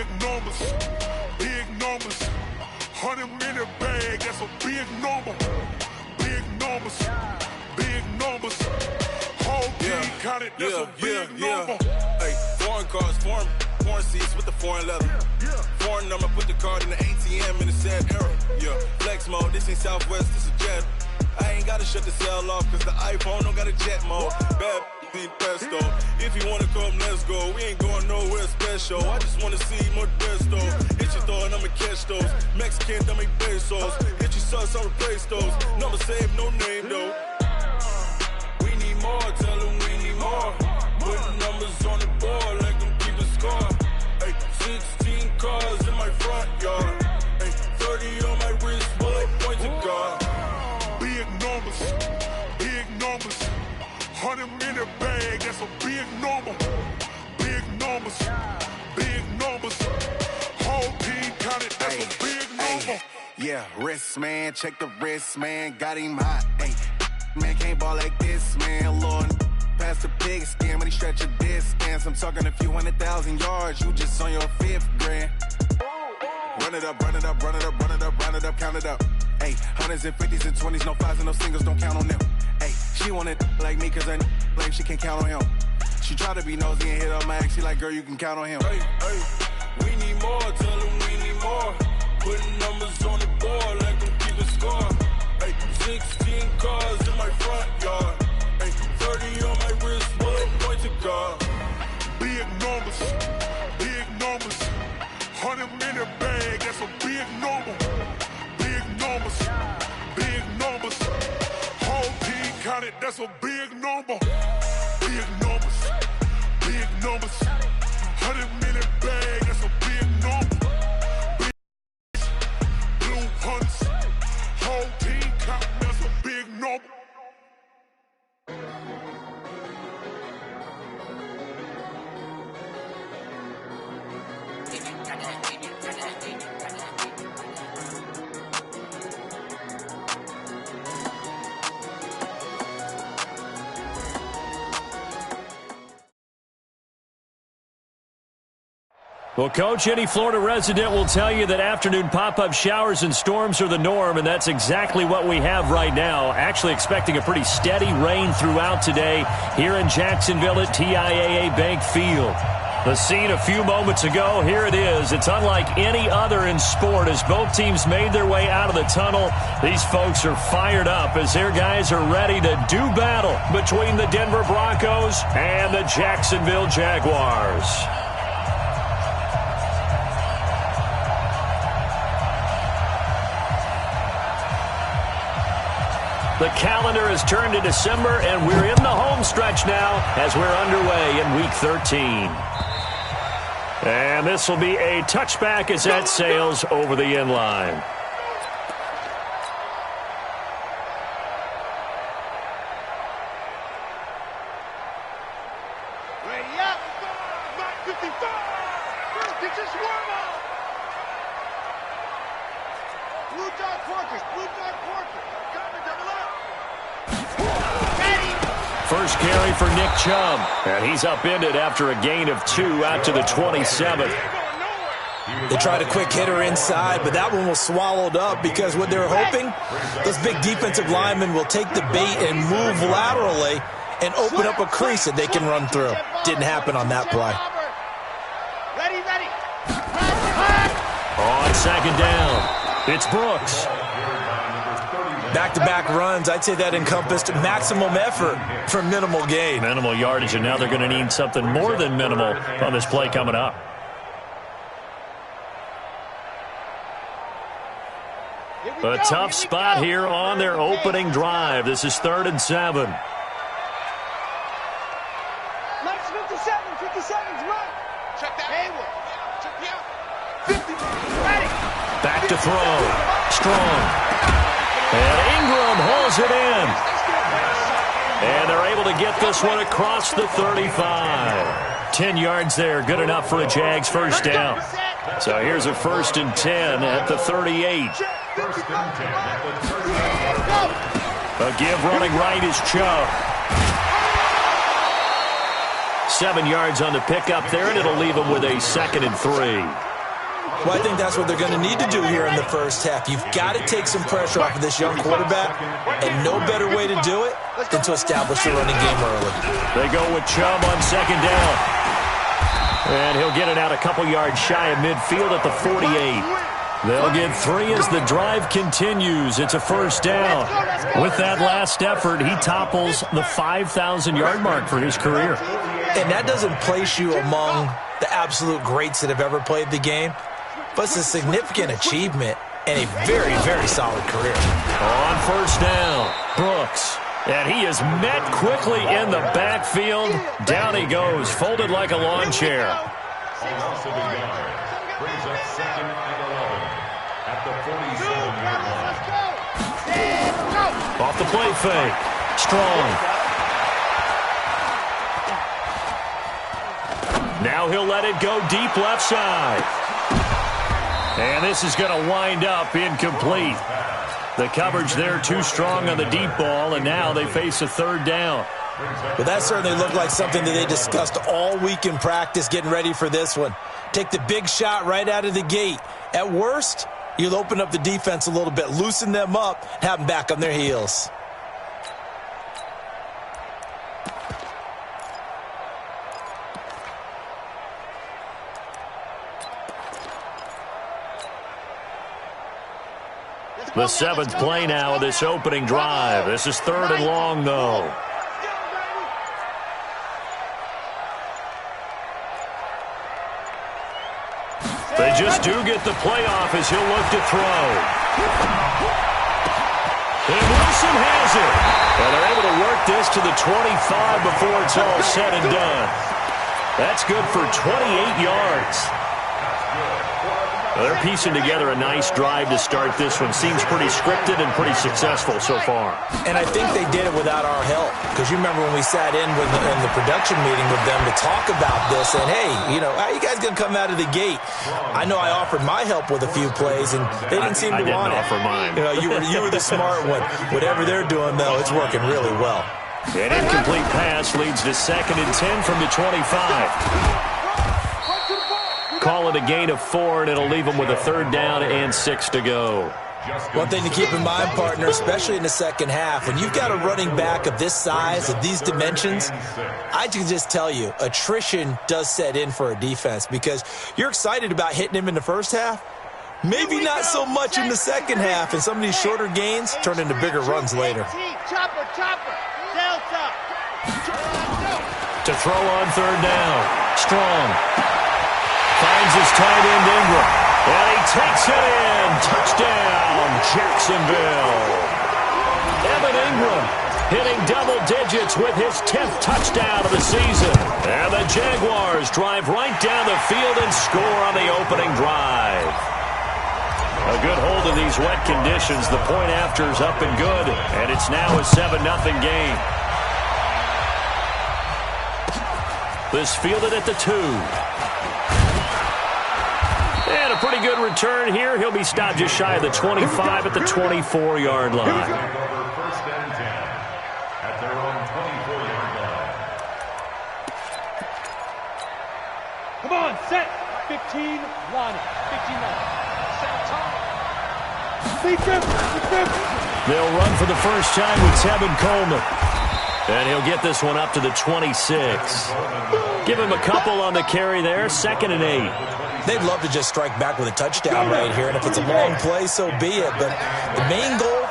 big numbers, big numbers. 100-minute bag, that's a big number. Big numbers, big numbers. Whole team counted, that's a big number. Hey, foreign cars, foreign seats with the foreign leather. Foreign number, put the card in the ATM in the sad era. Yeah, flex mode, this ain't Southwest, this is Jet. I ain't gotta shut the cell off, cause the iPhone don't got a jet mode. Bad need pesto. If you wanna come, let's go. We ain't going nowhere special. I just wanna see more desto. Hit your throw and I'ma catch those. Mexican, dummy pesos. Hit your sauce, I'll replace those. Number save, no name though. We need more, tell them we need more. Putting numbers on the board, like them keep a score. Hey, 16 cars in my front yard. Hey, 30 on my wrist, bullet point to God. Big numbers, big numbers. 100-minute bag, that's a big number. Big numbers, big numbers. Whole team counted, that's a big number. Yeah, wrist man, check the wrist man, got him hot. Ay, man can't ball like this, man. Lord, past the pig skin when he stretch a distance. I'm talking a few 100,000 yards, you just on your 5th grand. Run it up, run it up, run it up, run it up, run it up, count it up. Ay, hundreds and 50s and 20s, no 5s and no singles, don't count on them. Ay, she wanted like me cause her like she can't count on him. She tried to be nosy and hit up my ex, she like, girl, you can count on him. Hey, we need more, tell them we need more. Putting numbers on the board, like them keep a score. Hey, 16 cars in my front yard. Hey, 30 on my wrist, bullet point to God. Big numbers, big numbers. 100-minute bag, that's a big number. Big numbers, big numbers. Whole team counted, that's a big number. Big numbers, big numbers. 100-minute bag, that's a big number. Big blue hunts. Whole team counting, that's a big number. Well, Coach, any Florida resident will tell you that afternoon pop-up showers and storms are the norm, and that's exactly what we have right now. Actually expecting a pretty steady rain throughout today here in Jacksonville at TIAA Bank Field. The scene a few moments ago, here it is. It's unlike any other in sport as both teams made their way out of the tunnel. These folks are fired up as their guys are ready to do battle between the Denver Broncos and the Jacksonville Jaguars. The calendar has turned to December, and we're in the home stretch now as we're underway in Week 13. And this will be a touchback as that sails over the end line. Ready up. Mark 55. First, it's just warm up. Blue dog porkers. Blue dog porkers. Coming, double up. First carry for Nick Chubb, and he's upended after a gain of 2 out to the 27th. They tried a quick hitter inside, but that one was swallowed up because what they're hoping, those big defensive linemen will take the bait and move laterally and open up a crease that they can run through. Didn't happen on that play. Ready. On second down, it's Brooks. Back-to-back runs, I'd say that encompassed maximum effort for minimal gain. Minimal yardage, and now they're going to need something more than minimal on this play coming up. A tough spot here on their opening drive. This is 3rd and 7. Max 57's right. Check that. Hayward. Check me out. 50. Ready. Back to throw. Strong. And Ingram hauls it in. And they're able to get this one across the 35. 10 yards there, good enough for a Jags first down. So here's a 1st and 10 at the 38. A give running right is Chubb. 7 yards on the pickup there, and it'll leave him with a 2nd and 3. Well, I think that's what they're going to need to do here in the first half. You've got to take some pressure off of this young quarterback, and no better way to do it than to establish the running game early. They go with Chubb on second down. And he'll get it out a couple yards shy of midfield at the 48. They'll get 3 as the drive continues. It's a first down. With that last effort, he topples the 5,000-yard mark for his career. And that doesn't place you among the absolute greats that have ever played the game, but it's a significant achievement and a very, very solid career. On first down, Brooks. And he is met quickly in the backfield. Down he goes, folded like a lawn chair. Brings up 2nd and 11 at the 47-yard line. Off the play fake. Strong. Now he'll let it go deep left side. And this is going to wind up incomplete. The coverage there too strong on the deep ball, and now they face a third down. Well, that certainly looked like something that they discussed all week in practice getting ready for this one. Take the big shot right out of the gate. At worst, you'll open up the defense a little bit, loosen them up, have them back on their heels. The 7th play now of this opening drive. This is 3rd and long, though. They just do get the playoff as he'll look to throw. And Wilson has it. And they're able to work this to the 25 before it's all said and done. That's good for 28 yards. Well, they're piecing together a nice drive to start this one. Seems pretty scripted and pretty successful so far. And I think they did it without our help. Because you remember when we sat in the production meeting with them to talk about this. And, hey, you know, how are you guys going to come out of the gate? I know I offered my help with a few plays, and they didn't seem to want it. I didn't offer mine. You know, you were the smart one. Whatever they're doing, though, it's working really well. An incomplete pass leads to 2nd and 10 from the 25. Call it a gain of 4, and it'll leave them with a 3rd down and 6 to go. One thing to keep in mind, partner, especially in the second half, when you've got a running back of this size, of these dimensions, I can just tell you, attrition does set in for a defense because you're excited about hitting him in the first half. Maybe not so much in the second half, and some of these shorter gains turn into bigger runs later. Chopper, Delta. To throw on 3rd down. Strong. Finds his tight end Ingram. And he takes it in. Touchdown, Jacksonville. Evan Ingram hitting double digits with his 10th touchdown of the season. And the Jaguars drive right down the field and score on the opening drive. A good hold in these wet conditions. The point after is up and good. And it's now a 7-0 game. This fielded at the 2. And a pretty good return here. He'll be stopped just shy of the 25 at the 24-yard line. First and 10 at their own 24-yard line. Come on, set. 15-1. 15-1. They'll run for the first time with Tevin Coleman. And he'll get this one up to the 26. Give him a couple on the carry there. 2nd and 8. They'd love to just strike back with a touchdown right here, and if it's a long play, so be it. But the main goal,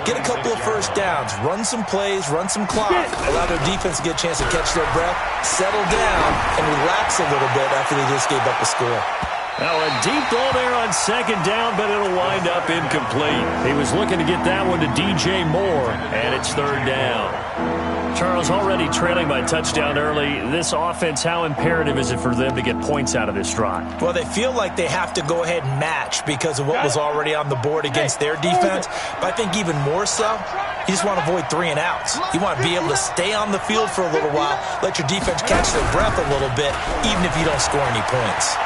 get a couple of first downs, run some plays, run some clock, allow their defense to get a chance to catch their breath, settle down, and relax a little bit after they just gave up a score. Now a deep ball there on 2nd down, but it'll wind up incomplete. He was looking to get that one to DJ Moore, and it's 3rd down. Charles, already trailing by touchdown early. This offense, how imperative is it for them to get points out of this drive? Well, they feel like they have to go ahead and match because of what was already on the board against their defense. But I think even more so, you just want to avoid 3 and outs. You want to be able to stay on the field for a little while, let your defense catch their breath a little bit, even if you don't score any points.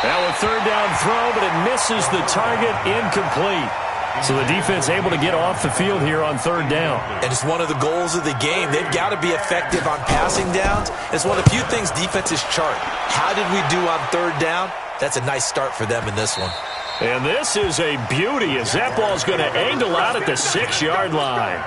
Now a 3rd down throw, but it misses the target, incomplete. So the defense able to get off the field here on third down. And it's one of the goals of the game. They've got to be effective on passing downs. It's one of the few things defenses chart. How did we do on third down? That's a nice start for them in this one. And this is a beauty as that ball's going to angle out at the 6-yard line.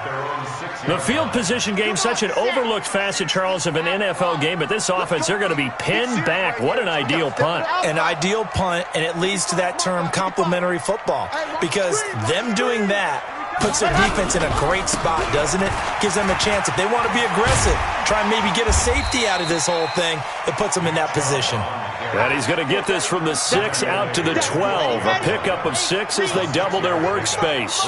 The field position game, such an overlooked facet, Charles, of an NFL game, but this offense, they're going to be pinned back. What an ideal punt. An ideal punt, and it leads to that term complementary football, because them doing that puts their defense in a great spot, doesn't it? Gives them a chance. If they want to be aggressive, try and maybe get a safety out of this whole thing, it puts them in that position. And he's going to get this from the 6 out to the 12. A pickup of 6 as they double their workspace.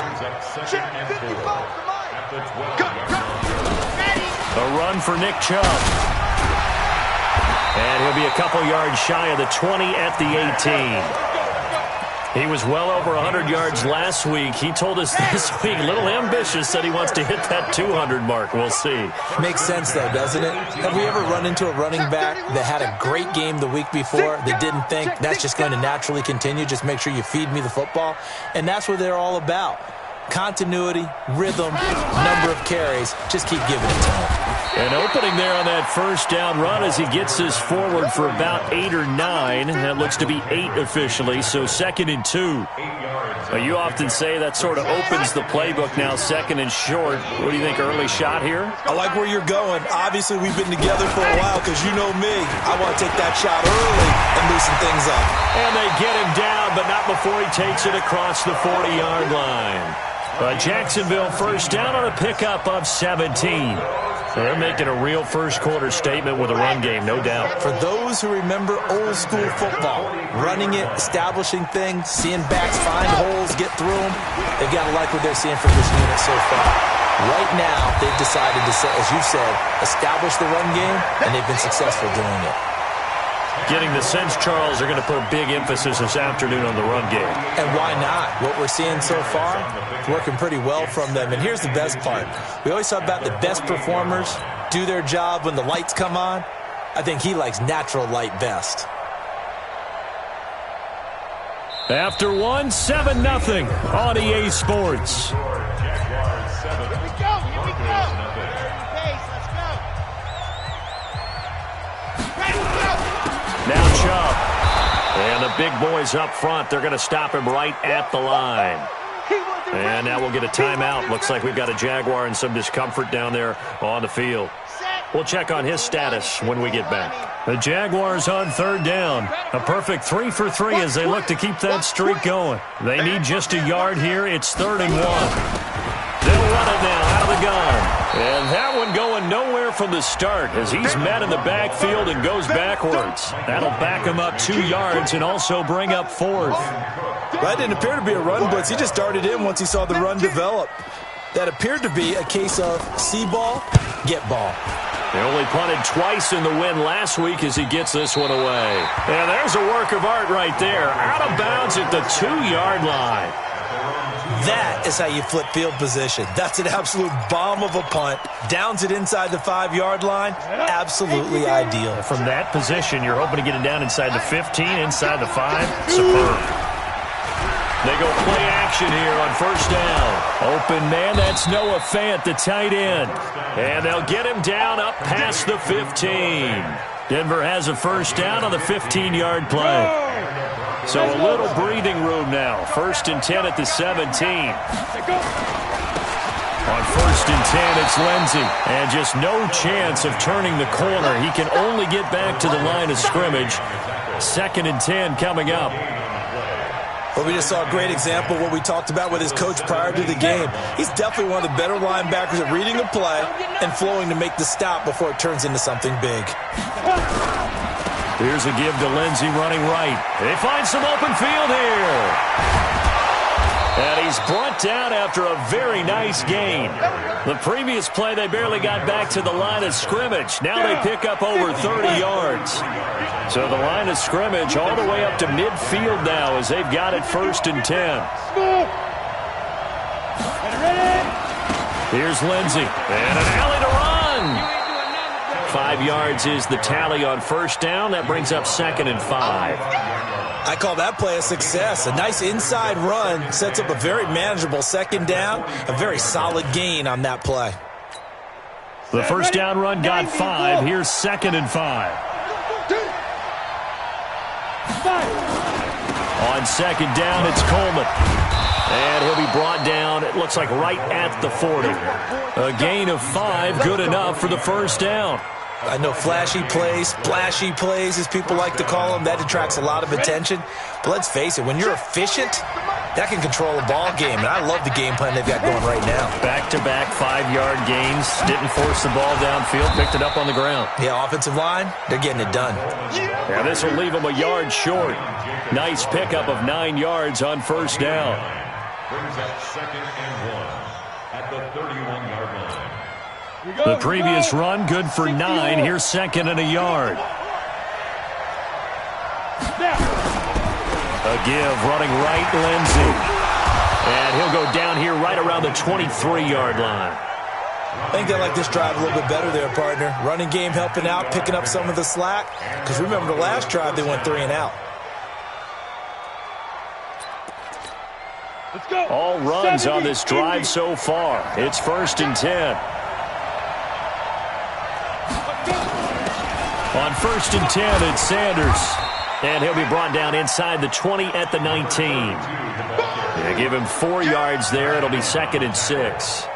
A run for Nick Chubb. And he'll be a couple yards shy of the 20 at the 18. He was well over 100 yards last week. He told us this week, a little ambitious, said he wants to hit that 200 mark. We'll see. Makes sense, though, doesn't it? Have we ever run into a running back that had a great game the week before that didn't think that's just going to naturally continue? Just make sure you feed me the football. And that's what they're all about. Continuity, rhythm, number of carries. Just keep giving it to him. An opening there on that first down run as he gets this forward for about 8 or 9. That looks to be 8 officially, so 2nd and 2. You often say that sort of opens the playbook now, 2nd and short. What do you think, early shot here? I like where you're going. Obviously, we've been together for a while because you know me. I want to take that shot early and loosen things up. And they get him down, but not before he takes it across the 40-yard line. Jacksonville first down on a pickup of 17. They're making a real first-quarter statement with a run game, no doubt. For those who remember old-school football, running it, establishing things, seeing backs find holes, get through them, they've got to like what they're seeing from this unit so far. Right now, they've decided to, as you said, establish the run game, and they've been successful doing it. Getting the sense, Charles, they're going to put a big emphasis this afternoon on the run game. And why not? What we're seeing so far, it's working pretty well from them. And here's the best part. We always talk about the best performers do their job when the lights come on. I think he likes natural light best. After 1, 7-0 on EA Sports. Here we go. Now Chubb. And the big boys up front, they're going to stop him right at the line. And now we'll get a timeout. Looks like we've got a Jaguar in some discomfort down there on the field. We'll check on his status when we get back. The Jaguars on third down. A perfect 3 for 3 as they look to keep that streak going. They need just a yard here. It's 3rd and 1. They'll run it now out of the gun. And that one going nowhere from the start as he's met in the backfield and goes backwards. That'll back him up 2 yards and also bring up 4th. That didn't appear to be a run blitz. He just started in once he saw the run develop. That appeared to be a case of see ball, get ball. They only punted twice in the win last week as he gets this one away. And there's a work of art right there. Out of bounds at the 2-yard line. That is how you flip field position. That's an absolute bomb of a punt. Downs it inside the 5-yard line. Absolutely ideal. From that position, you're hoping to get it down inside the 15, inside the 5. Superb. They go play action here on first down. Open man, that's Noah Fant, the tight end. And they'll get him down up past the 15. Denver has a first down on the 15-yard play. So a little breathing room now. 1st and 10 at the 17. On 1st and 10, it's Lindsey. And just no chance of turning the corner. He can only get back to the line of scrimmage. 2nd and 10 coming up. Well, we just saw a great example of what we talked about with his coach prior to the game. He's definitely one of the better linebackers at reading a play and flowing to make the stop before it turns into something big. Here's a give to Lindsey running right. They find some open field here. And he's brought down after a very nice gain. The previous play, they barely got back to the line of scrimmage. Now they pick up over 30 yards. So the line of scrimmage all the way up to midfield now as they've got it 1st and 10. Here's Lindsey. And an alley to run. 5 yards is the tally on first down. That brings up 2nd and 5. I call that play a success. A nice inside run sets up a very manageable second down, a very solid gain on that play. The first down run got 5. Here's 2nd and 5. On 2nd down, it's Coleman. And he'll be brought down, it looks like right at the 40. A gain of 5, good enough for the first down. I know flashy plays, splashy plays, as people like to call them, that attracts a lot of attention. But let's face it, when you're efficient, that can control a ball game. And I love the game plan they've got going right now. Back-to-back 5-yard gains. Didn't force the ball downfield. Picked it up on the ground. Yeah, offensive line, they're getting it done. Yeah, this will leave them a yard short. Nice pickup of 9 yards on first down. Brings up 2nd and 1 at the 31-yard line. The previous run, good for 9. Here's 2nd and a yard. A give, running right, Lindsey. And he'll go down here right around the 23-yard line. I think they like this drive a little bit better there, partner. Running game helping out, picking up some of the slack. Because remember, the last drive, they went 3 and out. Let's go. All runs on this drive so far. It's 1st and 10. On 1st and 10, it's Sanders. And he'll be brought down inside the 20 at the 19. They give him 4 yards there. It'll be 2nd and 6.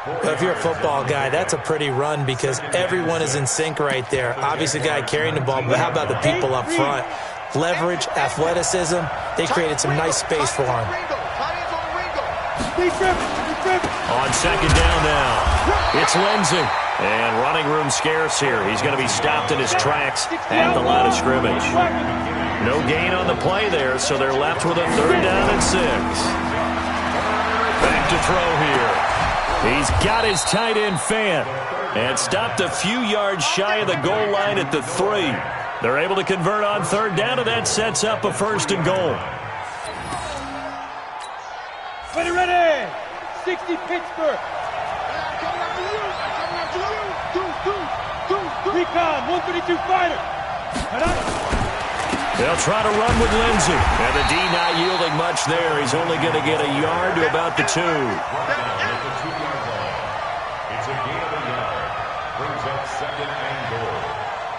Well, if you're a football guy, that's a pretty run because everyone is in sync right there. Obviously, the guy carrying the ball, but how about the people up front? Leverage, athleticism, they created some nice space for him. On 2nd down now, it's Lindsey. And running room scarce here. He's going to be stopped in his tracks at the line of scrimmage. No gain on the play there, so they're left with a 3rd down and 6. Back to throw here. He's got his tight end fan and stopped a few yards shy of the goal line at the 3. They're able to convert on 3rd down, and that sets up a 1st and goal. Ready! 60 Pittsburgh. Recon, 132 fighter. They'll try to run with Lindsey. And the D not yielding much there. He's only going to get a yard to about the 2. It's a gain of a yard. Brings up 2nd and goal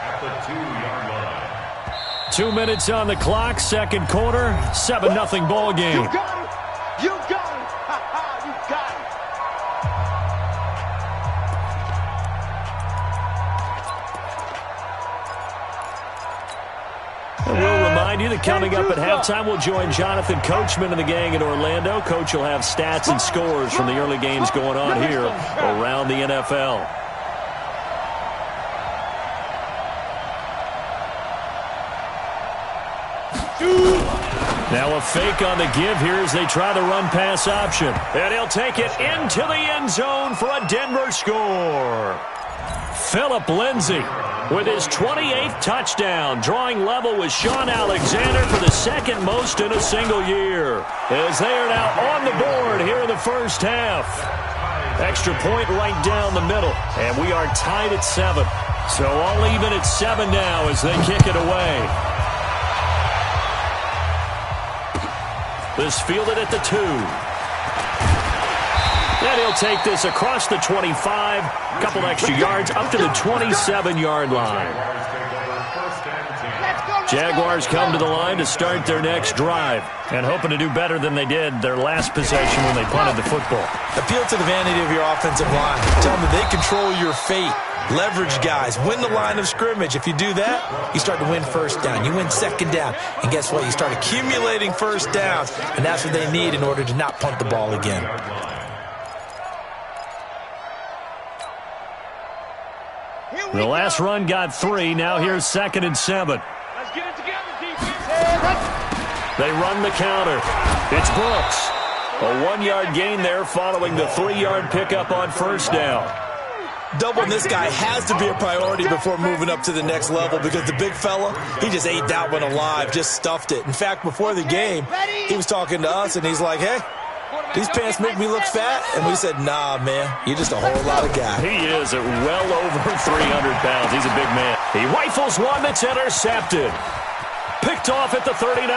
at the 2-yard line. 2 minutes on the clock, 2nd quarter, 7-0 ball game. You got it. You got it. You got it. And we'll remind you that coming up at halftime, we'll join Jonathan Coachman and the gang in Orlando. Coach will have stats and scores from the early games going on here around the NFL. Now a fake on the give here as they try the run-pass option. And he'll take it into the end zone for a Denver score. Phillip Lindsey with his 28th touchdown, drawing level with Sean Alexander for the 2nd most in a single year. As they are now on the board here in the first half. Extra point right down the middle, and we are tied at 7. So all even at 7 now as they kick it away. This fielded at the 2. And he'll take this across the 25, a couple extra yards up to the 27-yard line. Jaguars come to the line to start their next drive and hoping to do better than they did their last possession when they punted the football. Appeal to the vanity of your offensive line. Tell them that they control your fate. Leverage guys. Win the line of scrimmage. If you do that, you start to win 1st down. You win 2nd down. And guess what? You start accumulating 1st downs. And that's what they need in order to not punt the ball again. The last run got 3. Now here's 2nd and 7. Let's get it together, defense. They run the counter. It's Brooks. A 1-yard gain there following the 3-yard pickup on 1st down. Doubling this guy has to be a priority before moving up to the next level because the big fella, he just ate that one alive, just stuffed it. In fact, before the game, he was talking to us, and he's like, hey, these pants make me look fat? And we said, nah, man, you're just a whole lot of guy. He is at well over 300 pounds. He's a big man. He rifles one that's intercepted. Picked Picked off at the 39.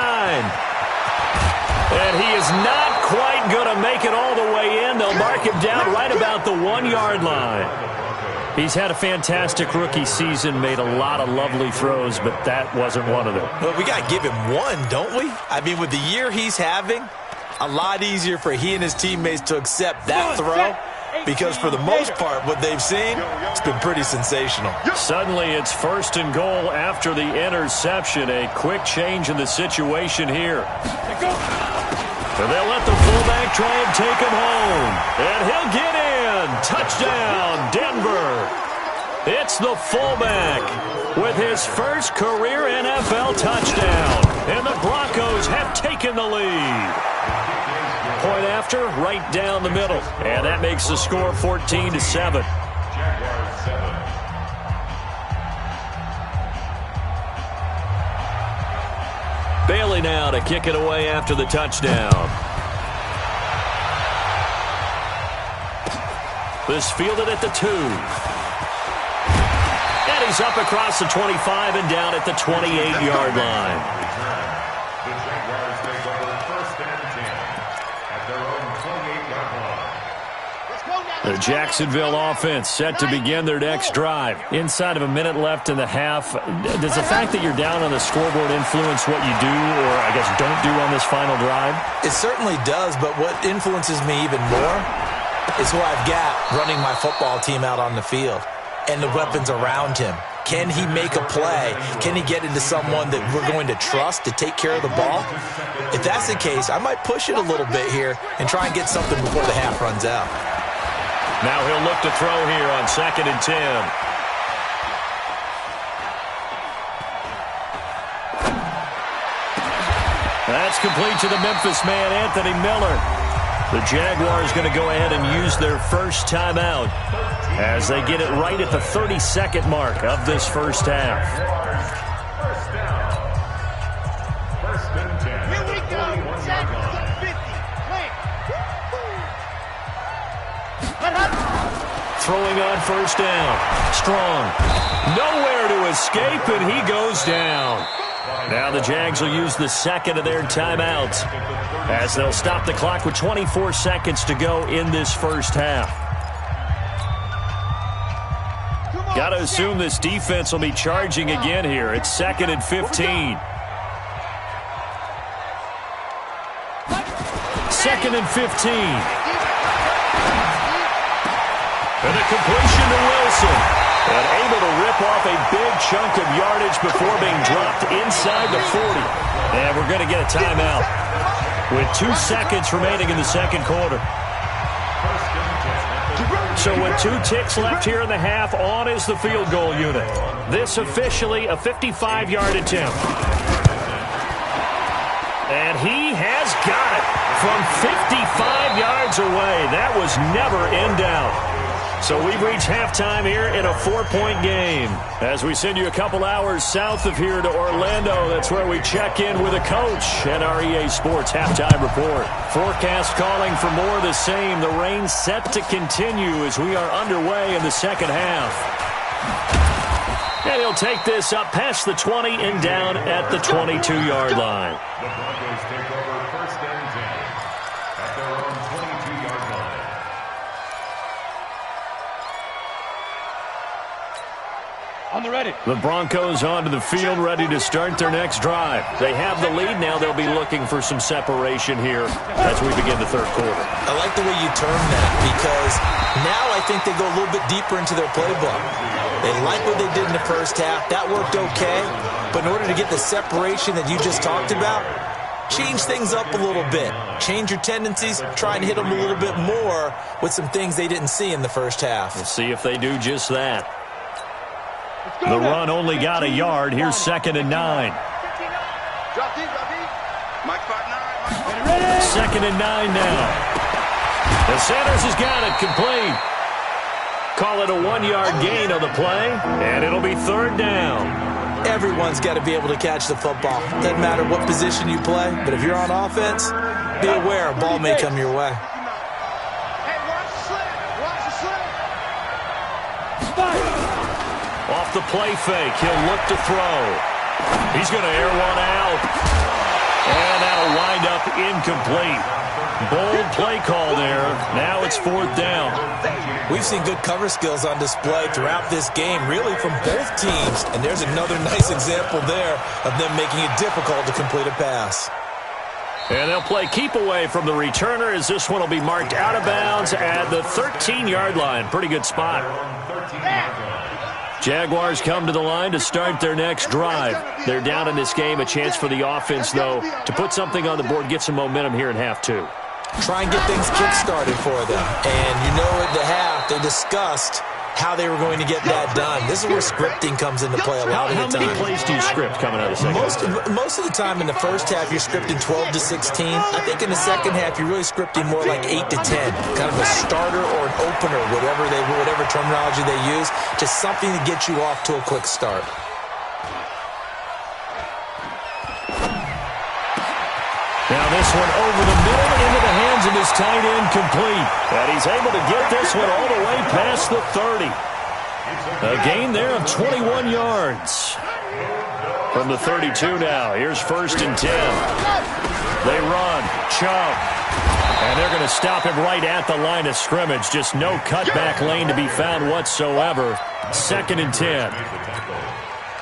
And he is not quite going to make it all the way in. They'll mark him down right about the 1-yard line. He's had a fantastic rookie season, made a lot of lovely throws, but that wasn't one of them. Well, we got to give him one, don't we? I mean, with the year he's having, a lot easier for he and his teammates to accept that throw, because for the most part, what they've seen, it's been pretty sensational. Suddenly, it's 1st and goal after the interception. A quick change in the situation here. And they'll let the fullback try and take him home. And he'll get in. Touchdown, Denver. It's the fullback with his first career NFL touchdown. And the Broncos have taken the lead. Point after, right down the middle. And that makes the score 14-7. Bailey now to kick it away after the touchdown. This fielded at the 2. And he's up across the 25 and down at the 28-yard line. The Jaguars take over 1st and 10 at their own 28-yard line. The Jacksonville offense set to begin their next drive. Inside of a minute left in the half, does the fact that you're down on the scoreboard influence what you do, or I guess don't do on this final drive? It certainly does, but what influences me even more is who I've got running my football team out on the field and the weapons around him. Can he make a play? Can he get into someone that we're going to trust to take care of the ball? If that's the case, I might push it a little bit here and try and get something before the half runs out. Now he'll look to throw here on 2nd and 10. That's complete to the Memphis man, Anthony Miller. The Jaguars going to go ahead and use their first timeout as they get it right at the 32nd mark of this first half. First down. 1st and 10. Here we go. 41-yard line. 50. Throwing on 1st down. Strong. Nowhere to escape, and he goes down. Now the Jags will use the second of their timeouts as they'll stop the clock with 24 seconds to go in this first half. Got to assume this defense will be charging again here. It's 2nd and 15. 2nd and 15. And a completion to Wilson. And able to rip off a big chunk of yardage before being dropped inside the 40. And we're going to get a timeout with 2 seconds remaining in the second quarter. So with 2 ticks left here in the half, on is the field goal unit. This officially a 55-yard attempt. And he has got it from 55 yards away. That was never in doubt. So we've reached halftime here in a 4-point game. As we send you a couple hours south of here to Orlando, that's where we check in with a coach and our EA Sports halftime report. Forecast calling for more of the same. The rain set to continue as we are underway in the second half. And he'll take this up past the 20 and down at the 22-yard line. The Broncos take over 1st and 10 at their own 22-yard line. On the ready. The Broncos onto the field, ready to start their next drive. They have the lead now. They'll be looking for some separation here as we begin the third quarter. I like the way you term that, because now I think they go a little bit deeper into their playbook. They like what they did in the first half. That worked okay. But in order to get the separation that you just talked about, change things up a little bit. Change your tendencies. Try and hit them a little bit more with some things they didn't see in the first half. We'll see if they do just that. The run only got a yard. Here's 2nd and 9. Drop deep, drop deep. Mike 5'9". 2nd and 9 now. The Sanders has got it complete. Call it a 1-yard gain on the play, and it'll be 3rd down. Everyone's got to be able to catch the football. Doesn't matter what position you play, but if you're on offense, be aware a ball may come your way. Hey, watch the slip. Watch the slip. Off the play fake, he'll look to throw. He's going to air one out. And that'll wind up incomplete. Bold play call there. Now it's 4th down. We've seen good cover skills on display throughout this game, really from both teams. And there's another nice example there of them making it difficult to complete a pass. And they'll play keep away from the returner as this one will be marked out of bounds at the 13-yard line. Pretty good spot. Jaguars come to the line to start their next drive. They're down in this game. A chance for the offense, though, to put something on the board, get some momentum here in half 2. Try and get things kick-started for them. And you know at the half, they discussed how they were going to get that done. This is where scripting comes into play a lot of the time. How many plays do you script coming out of the second? Most of the time in the first half, you're scripting 12 to 16. I think in the second half, you're really scripting more like 8 to 10. Kind of a starter or an opener, whatever terminology they use. Just something to get you off to a quick start. Now this one over the middle into the hands of his tight end, complete. And he's able to get this one all the way past the 30. A gain there of 21 yards. From the 32 now, here's 1st and 10. They run, Chubb. And they're going to stop him right at the line of scrimmage. Just no cutback lane to be found whatsoever. 2nd and 10.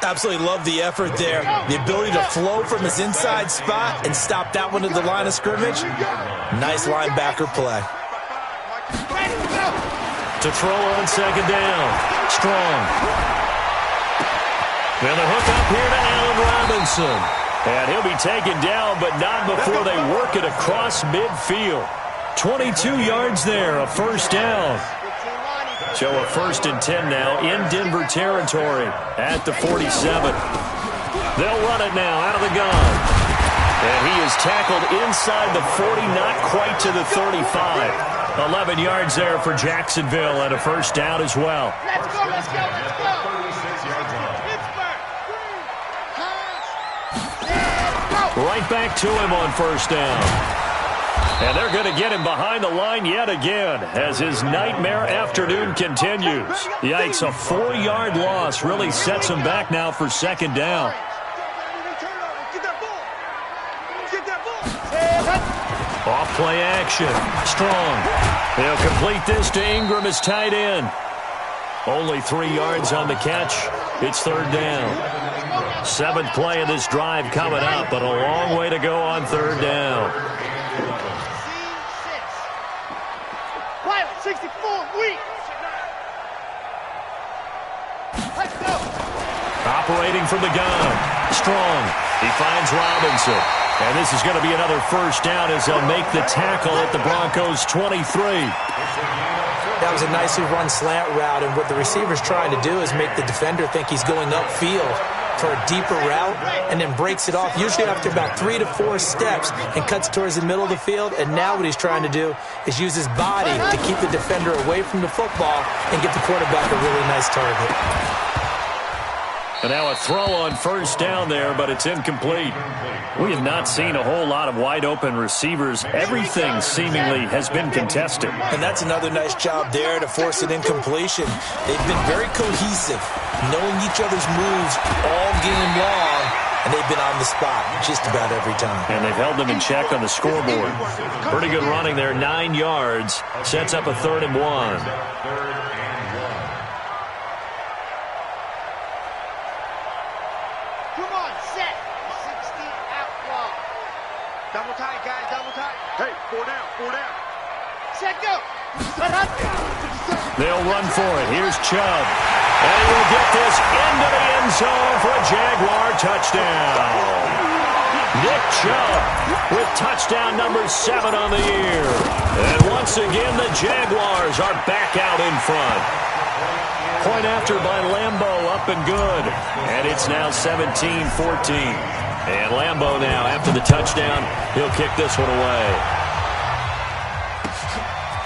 Absolutely love the effort there. The ability to flow from his inside spot and stop that one at the line of scrimmage. Nice linebacker play. To throw on 2nd down. Strong. Then the hook up here to Allen Robinson. And he'll be taken down, but not before they work it across midfield. 22 yards there, a 1st down. So a 1st and 10 now in Denver territory at the 47. They'll run it now out of the gun. And he is tackled inside the 40, not quite to the 35. 11 yards there for Jacksonville and a 1st down as well. Let's go, let's go, let's go. 36 yards on. Right back to him on 1st down. And they're going to get him behind the line yet again as his nightmare afternoon continues. Yikes, a 4-yard loss really sets him back now for 2nd down. Off play action. Strong. They'll complete this to Ingram as tight end. Only 3 yards on the catch. It's 3rd down. 7th play of this drive coming up, but a long way to go on 3rd down. 64, weak. Let's go. Operating from the gun. Strong. He finds Robinson. And this is going to be another 1st down as they'll make the tackle at the Broncos' 23. That was a nicely run slant route, and what the receiver's trying to do is make the defender think he's going upfield for a deeper route, and then breaks it off, usually after about 3 to 4 steps, and cuts towards the middle of the field. And now what he's trying to do is use his body to keep the defender away from the football and get the quarterback a really nice target. And now a throw on 1st down there, but it's incomplete. We have not seen a whole lot of wide-open receivers. Everything seemingly has been contested. And that's another nice job there to force an incompletion. They've been very cohesive, knowing each other's moves all game long, and they've been on the spot just about every time. And they've held them in check on the scoreboard. Pretty good running there, 9 yards. Sets up a 3rd and 1. Double tight, guys, double tight. Hey, 4 down, 4 down. Set, go. They'll run for it. Here's Chubb. And he will get this into the end zone for a Jaguar touchdown. Nick Chubb with touchdown number 7 on the year. And once again, the Jaguars are back out in front. Point after by Lambeau, up and good. And it's now 17-14. And Lambeau now, after the touchdown, he'll kick this one away.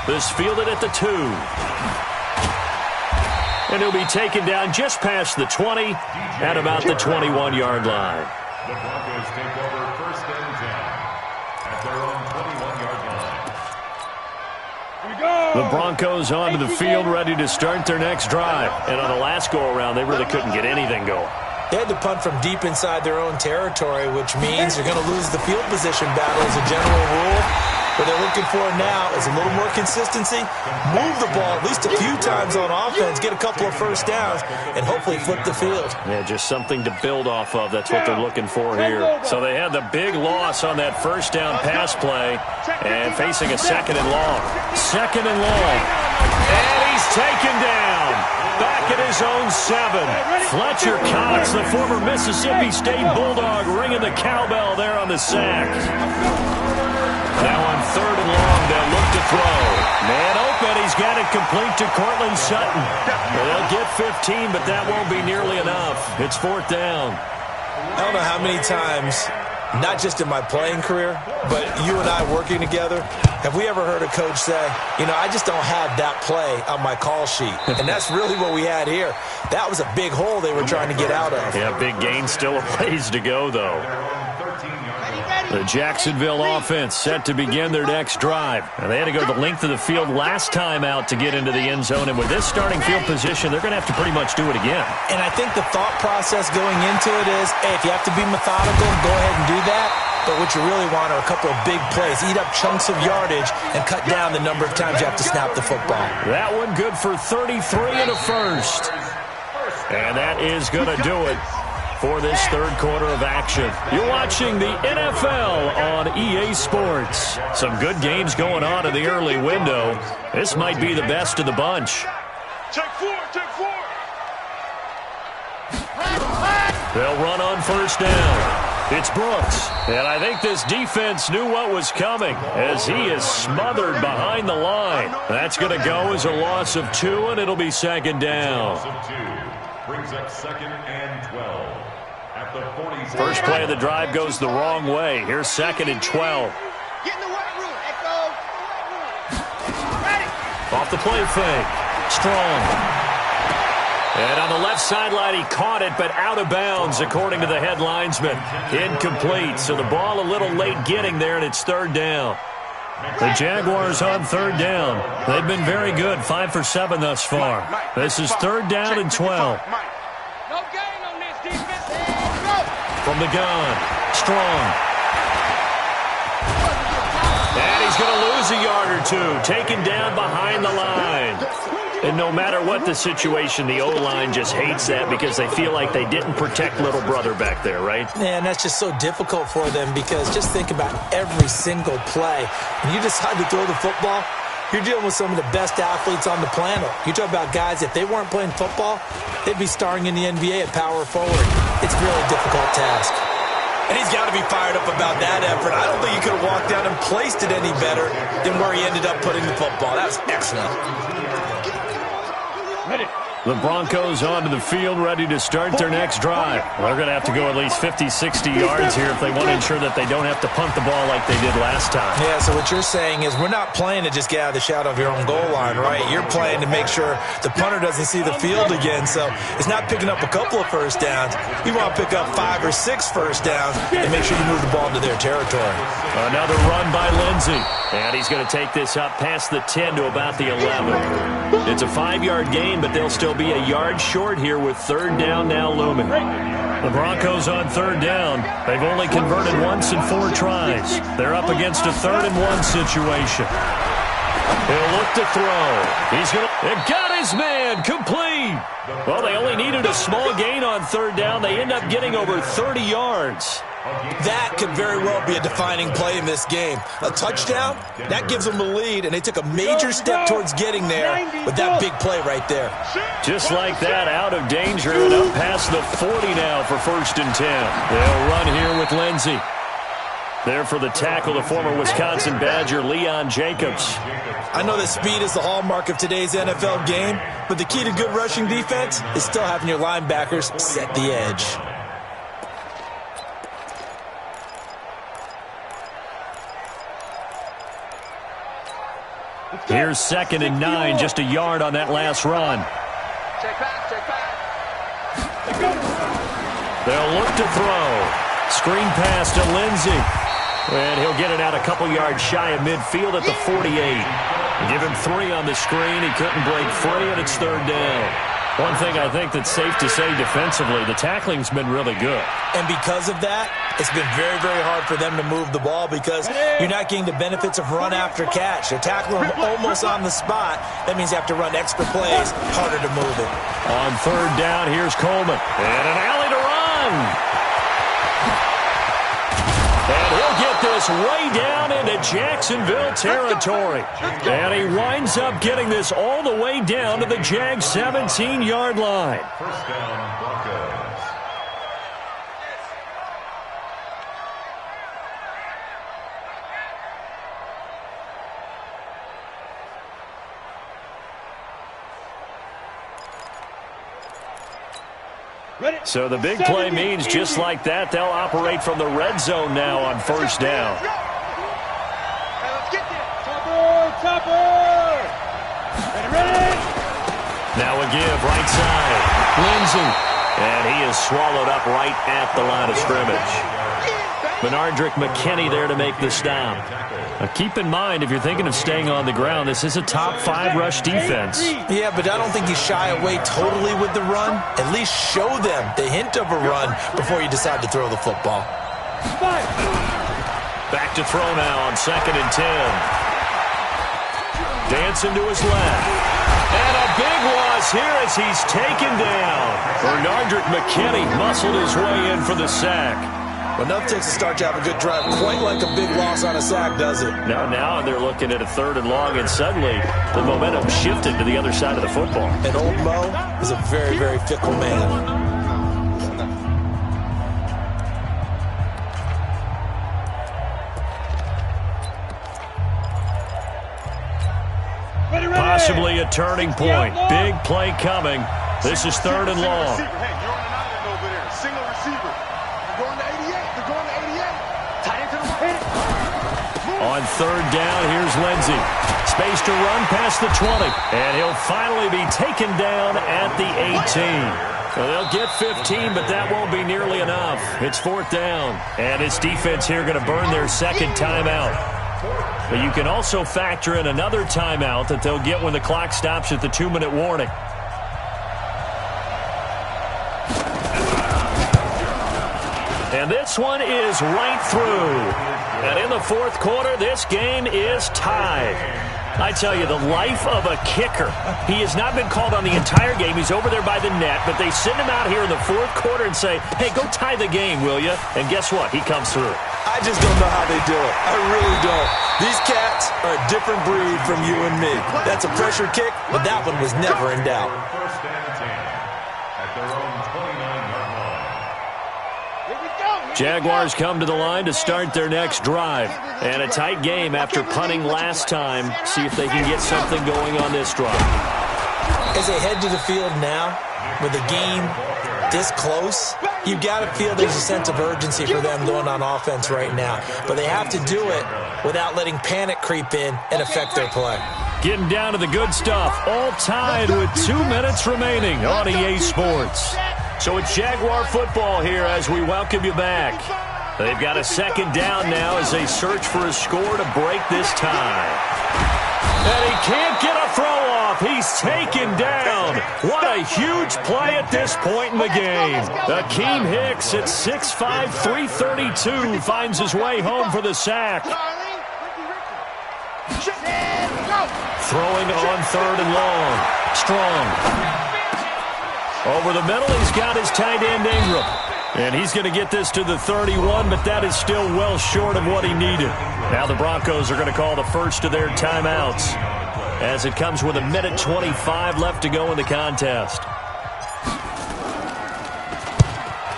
This fielded at the 2. And he'll be taken down just past the 20 at about the 21-yard line. The Broncos take over 1st and 10 at their own 21-yard line. The Broncos onto the field, ready to start their next drive. And on the last go-around, they really couldn't get anything going. They had to punt from deep inside their own territory, which means you're going to lose the field position battle as a general rule. What they're looking for now is a little more consistency, move the ball at least a few times on offense, get a couple of first downs, and hopefully flip the field. Yeah, just something to build off of. That's what they're looking for here. So they had the big loss on that first down pass play and facing a second and long. Second and long. And he's taken down. Back at his own 7. Fletcher Cox, the former Mississippi State Bulldog, ringing the cowbell there on the sack. Now on third and long, they'll look to throw. Man open, he's got it complete to Cortland Sutton. They'll get 15, but that won't be nearly enough. It's fourth down. I don't know how many times, not just in my playing career, but you and I working together, have we ever heard a coach say, you know, I just don't have that play on my call sheet. And that's really what we had here. That was a big hole they were trying to get out of. Yeah, big gain, still a ways to go, though. The Jacksonville offense set to begin their next drive. And they had to go the length of the field last time out to get into the end zone. And with this starting field position, they're going to have to pretty much do it again. And I think the thought process going into it is, hey, if you have to be methodical, go ahead and do that. But what you really want are a couple of big plays. Eat up chunks of yardage and cut down the number of times you have to snap the football. That one good for 33 and a first. And that is going to do it for this third quarter of action. You're watching the NFL on EA Sports. Some good games going on in the early window. This might be the best of the bunch. Take 4, take 4. They'll run on first down. It's Brooks. And I think this defense knew what was coming as he is smothered behind the line. That's going to go as a loss of 2, and it'll be second down. Brings up second and 12. At the 46. First play of the drive goes the wrong way. Here's second and 12. Get in the weight room, Echo. Ready. Off the play fake. Strong. And on the left sideline, he caught it, but out of bounds, according to the head linesman. Incomplete, so the ball a little late getting there, and it's third down. The Jaguars on third down. They've been very good, 5 for 7 thus far. This is third down and 12. No gain on this defense. From the gun, Strong. And he's going to lose a yard or two, taken down behind the line. And no matter what the situation, the O-line just hates that because they feel like they didn't protect little brother back there, right? Man, that's just so difficult for them because just think about every single play. When you decide to throw the football, you're dealing with some of the best athletes on the planet. You talk about guys, if they weren't playing football, they'd be starring in the NBA at power forward. It's a really difficult task. And he's got to be fired up about that effort. I don't think he could have walked down and placed it any better than where he ended up putting the football. That was excellent. The Broncos onto the field, ready to start their next drive. They're going to have to go at least 50, 60 yards here if they want to ensure that they don't have to punt the ball like they did last time. Yeah, so what you're saying is we're not playing to just get out of the shadow of your own goal line, right? You're playing to make sure the punter doesn't see the field again. So it's not picking up a couple of first downs. You want to pick up 5 or 6 first downs and make sure you move the ball into their territory. Another run by Lindsey. And he's going to take this up past the 10 to about the 11. It's a 5-yard gain, but they'll still be a yard short here with third down now looming. The Broncos on third down. They've only converted once in 4 tries. They're up against a 3rd-and-1 situation. He'll look to throw. He's going to... It got his man complete. Well, they only needed a small gain on third down. They end up getting over 30 yards. That could very well be a defining play in this game. A touchdown, that gives them the lead, and they took a major step towards getting there with that big play right there. Just like that, out of danger and up past the 40 now for 1st and 10. They'll run here with Lindsey. There for the tackle, the former Wisconsin Badger, Leon Jacobs. I know that speed is the hallmark of today's NFL game, but the key to good rushing defense is still having your linebackers set the edge. Here's 2nd and 9, just a yard on that last run. Check back, check back. They'll look to throw. Screen pass to Lindsey. And he'll get it out a couple yards shy of midfield at the 48. Give him 3 on the screen. He couldn't break free, and it's third down. One thing I think that's safe to say defensively, the tackling's been really good. And because of that, it's been very, very hard for them to move the ball because you're not getting the benefits of run after catch. They're tackling them almost on the spot. That means you have to run extra plays, harder to move it. On third down, here's Coleman. And an alley to run. And he'll get this way down into Jacksonville territory. And he winds up getting this all the way down to the Jags 17-yard line. First down, Broncos. So the big play means just like that, they'll operate from the red zone now on first down. Now a give, right side. Lindsey. And he is swallowed up right at the line of scrimmage. Benardrick McKinney there to make the stop. Now keep in mind, if you're thinking of staying on the ground, this is a top 5 rush defense. Yeah, but I don't think you shy away totally with the run. At least show them the hint of a run before you decide to throw the football. Back to throw now on 2nd and 10. Dancing to his left. And a big loss here as he's taken down. Benardrick McKinney muscled his way in for the sack. Well, enough takes to start to have a good drive. Quite like a big loss on a sack, does it? Now they're looking at a 3rd and long, and suddenly the momentum shifted to the other side of the football. And old Mo is a very, very fickle man. Possibly a turning point. Big play coming. This is 3rd and long. Hey, you're on an island over there. Single receiver. They're going to 88. They're going to 88. Tight into the right. On 3rd down, here's Lindsey. Space to run past the 20. And he'll finally be taken down at the 18. Well, they'll get 15, but that won't be nearly enough. It's 4th down. And his defense here going to burn their 2nd timeout. But you can also factor in another timeout that they'll get when the clock stops at the 2-minute warning. And this one is right through. And in the 4th quarter, this game is tied. I tell you, the life of a kicker. He has not been called on the entire game. He's over there by the net, but they send him out here in the 4th quarter and say, hey, go tie the game, will you? And guess what? He comes through. I just don't know how they do it. I really don't. These cats are a different breed from you and me. That's a pressure kick, but that one was never in doubt. First and 10 at their own 29-yard line. Jaguars come to the line to start their next drive. And a tight game after punting last time. See if they can get something going on this drive. As they head to the field now, with the game this close, you've got to feel there's a sense of urgency for them going on offense right now. But they have to do it without letting panic creep in and affect their play. Getting down to the good stuff. All tied with 2 minutes remaining on EA Sports. So it's Jaguar football here as we welcome you back. They've got a 2nd down now as they search for a score to break this tie. And he can't get a throw off. He's taken down. What a huge play at this point in the game. Akeem Hicks at 6'5", 332 finds his way home for the sack. Throwing on 3rd and long. Strong. Over the middle, he's got his tight end Ingram. And he's going to get this to the 31, but that is still well short of what he needed. Now the Broncos are going to call the first of their timeouts as it comes with 1:25 left to go in the contest.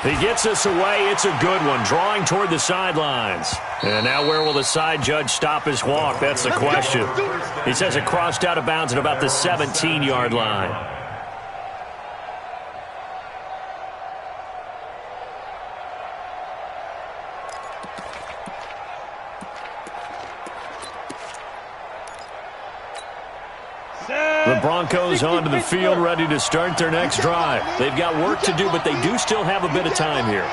He gets us away. It's a good one, drawing toward the sidelines. And now where will the side judge stop his walk? That's the question. He says it crossed out of bounds at about the 17-yard line. The Broncos onto the field, ready to start their next drive. They've got work to do, but they do still have a bit of time here.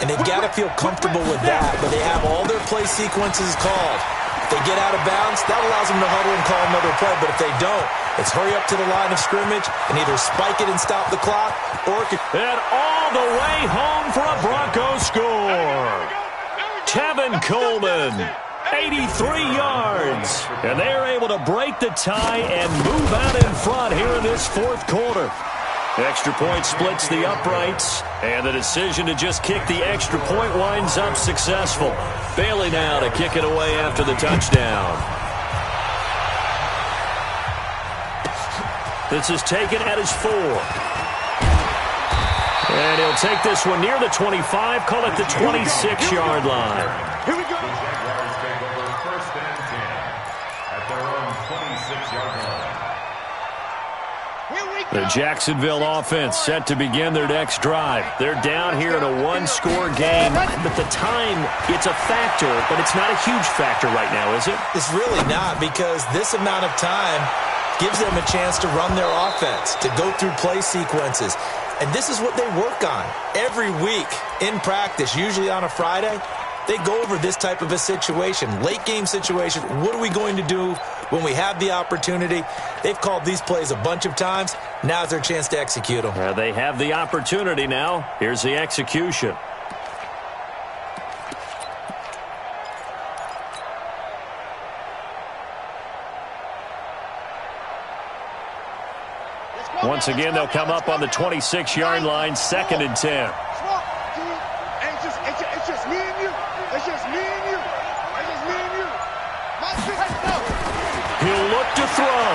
And they've got to feel comfortable with that, but they have all their play sequences called. If they get out of bounds, that allows them to huddle and call another play. But if they don't, it's hurry up to the line of scrimmage and either spike it and stop the clock, or and all the way home for a Broncos score. Tevin Coleman, 83 yards. And they are able to break the tie and move out in front here in this fourth quarter. Extra point splits the uprights, and the decision to just kick the extra point winds up successful. Bailey now to kick it away after the touchdown. This is taken at his 4. And he'll take this one near the 25, call it the 26-yard line. Here we go. The Jaguars take over first and 10 at their own 26-yard line. The Jacksonville offense set to begin their next drive. They're down here in a one-score game. But the time, it's a factor, but it's not a huge factor right now, is it? It's really not, because this amount of time gives them a chance to run their offense, to go through play sequences. And this is what they work on every week in practice, usually on a Friday. They go over this type of a situation, late game situation. What are we going to do when we have the opportunity? They've called these plays a bunch of times. Now's their chance to execute them. They have the opportunity now. Here's the execution. Once again, they'll come up on the 26-yard line, 2nd and 10. It's just me and you. It's just me and you. It's just me and you. He'll look to throw,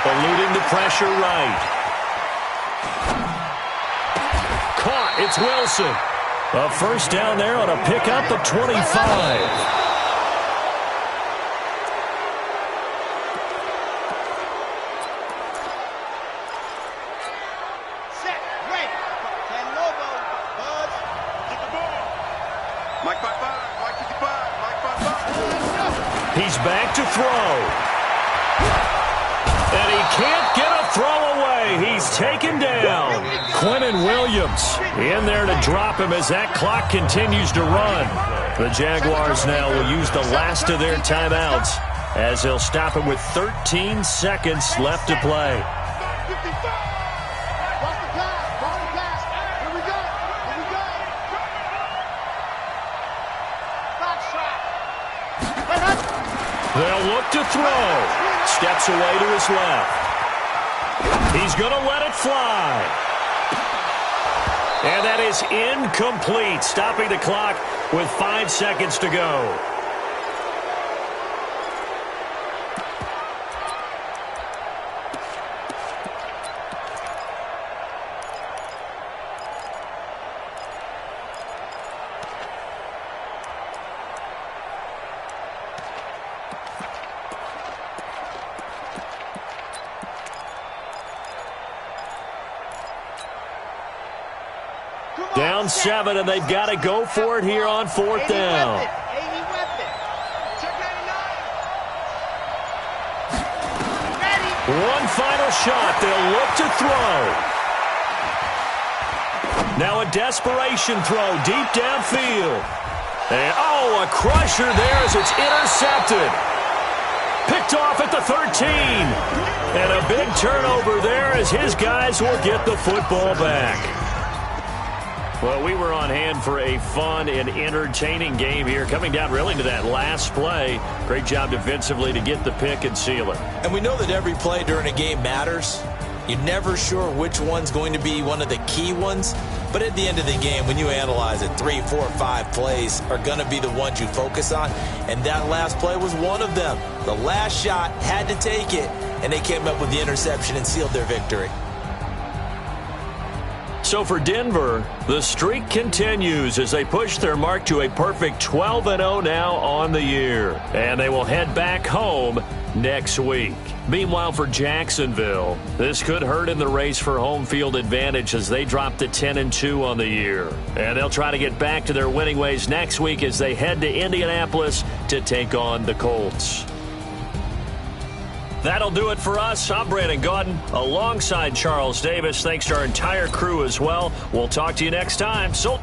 eluding the pressure right. Caught, it's Wilson. A first down there on a pickup of 25. He's back to throw. And he can't get a throw away. He's taken down. Quinnen Williams in there to drop him as that clock continues to run. The Jaguars now will use the last of their timeouts as they'll stop him with 13 seconds left to play. They'll look to throw. Steps away to his left. He's going to let it fly. And that is incomplete, stopping the clock with 5 seconds to go. Down 7, and they've got to go for it here on 4th down. One final shot. They'll look to throw. Now a desperation throw deep downfield. And, a crusher there as it's intercepted. Picked off at the 13. And a big turnover there as his guys will get the football back. Well, we were on hand for a fun and entertaining game here, coming down really to that last play. Great job defensively to get the pick and seal it. And we know that every play during a game matters. You're never sure which one's going to be one of the key ones. But at the end of the game, when you analyze it, 3, 4, 5 plays are going to be the ones you focus on. And that last play was one of them. The last shot had to take it, and they came up with the interception and sealed their victory. So for Denver, the streak continues as they push their mark to a perfect 12-0 now on the year. And they will head back home next week. Meanwhile, for Jacksonville, this could hurt in the race for home field advantage as they drop to 10-2 on the year. And they'll try to get back to their winning ways next week as they head to Indianapolis to take on the Colts. That'll do it for us. I'm Brandon Gaudin alongside Charles Davis. Thanks to our entire crew as well. We'll talk to you next time. So